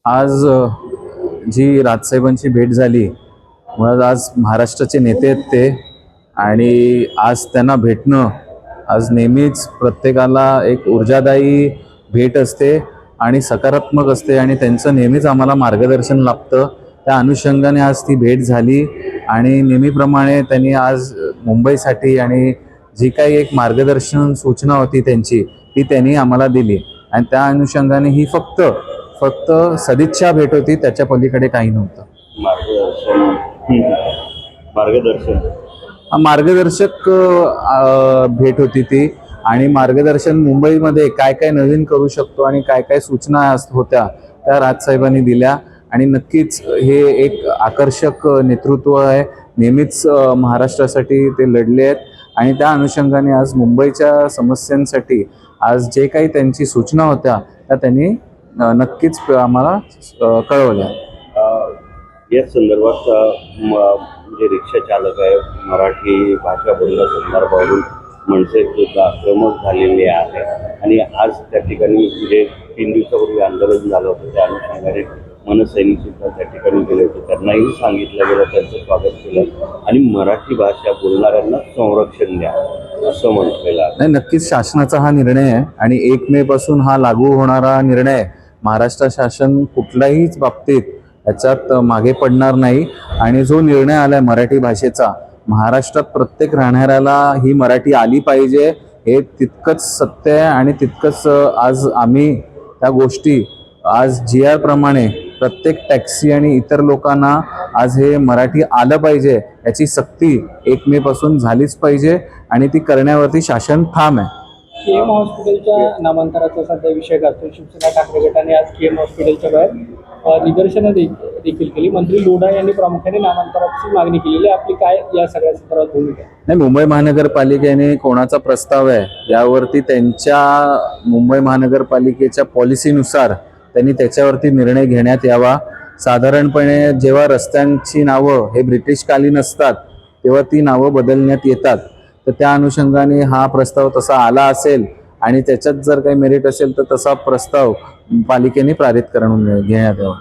आज जी राजसाहेबांची भेट झाली, मुळात आज महाराष्ट्राचे नेते आहेत ते, आणि आज त्यांना भेटणं आज नेहमीच प्रत्येकाला एक ऊर्जादायी भेट असते आणि सकारात्मक असते, आणि त्यांचं नेहमीच आम्हाला मार्गदर्शन लाभतं. त्या अनुषंगाने आज ती भेट झाली आणि नेहमीप्रमाणे त्यांनी आज मुंबईसाठी आणि जी काही एक मार्गदर्शन सूचना होती त्यांची, ती त्यांनी आम्हाला दिली. आणि त्या अनुषंगाने ही फक्त सदिच्छा भेट होती, त्याच्या पलीकडे काही नव्हतं. मार्गदर्शक भेट होती ती, आणि मार्गदर्शन मुंबईमध्ये काय काय नवीन करू शकतो आणि काय काय सूचना होत्या त्या राजसाहेबांनी दिल्या. आणि नक्कीच हे एक आकर्षक नेतृत्व आहे. नेहमीच महाराष्ट्रासाठी ते लढले आहेत, आणि त्या अनुषंगाने आज मुंबईच्या समस्यांसाठी आज जे काही त्यांची सूचना होत्या त्या त्यांनी नक्कीच आम्हाला कळवल्या. या संदर्भात जे रिक्षा चालक आहे, मराठी भाषा बोलण्यासंदर्भावरून मनसे सुद्धा आक्रमक झालेले आहे, आणि आज त्या ठिकाणी जे 3 दिवसापूर्वी आंदोलन झालं होतं त्या अनुषंगाने मनसैनिक सुद्धा त्या ठिकाणी गेले होते. त्यांनाही सांगितलं गेलं, त्यांचं स्वागत केलं, आणि मराठी भाषा बोलणाऱ्यांना संरक्षण द्या असं म्हटलेलं आहे. नाही, नक्कीच शासनाचा हा निर्णय आहे, आणि 1 मे पासून हा लागू होणारा निर्णय. महाराष्ट्र शासन कुठल्याहीच बाबतीत याच्यात मागे पडणार नाही, आणि जो निर्णय आलाय मराठी भाषेचा, महाराष्ट्रात प्रत्येक राहणाऱ्याला ही मराठी आली पाहिजे हे तितकंच सत्य आहे. आणि तितकंच आज आम्ही त्या गोष्टी आज GR प्रमाणे प्रत्येक टॅक्सी आणि इतर लोकांना आज हे मराठी आलं पाहिजे याची सक्ती 1 मे पासून झालीच पाहिजे, आणि ती करण्यावरती शासन ठाम आहे. KM हॉस्पिटलच्या नामांतराचा सध्या विषय गाजतो. शिवसेना ठाकरे गटाने आज KM हॉस्पिटलच्या बाहेर निदर्शनं देखील केली. मंत्री लोढा यांनी प्रामुख्याने नामांतराची मागणी केलेली आहे. आपली काय या सगळ्या संदर्भात भूमिका आहे? नाही, मुंबई महानगरपालिकेने कोणाचा प्रस्ताव आहे यावरती त्यांच्या मुंबई महानगरपालिकेच्या पॉलिसीनुसार त्यांनी त्याच्यावरती निर्णय घेण्यात यावा. साधारणपणे जेव्हा रस्त्यांची नावं हे ब्रिटिशकालीन असतात तेव्हा ती नावं बदलण्यात येतात. तर त्या अनुषंगाने हा प्रस्ताव तसा आला असेल, आणि त्याच्यात जर काही मेरिट असेल तर तसा प्रस्ताव पालिकेने पारित करून घेण्यात यावा.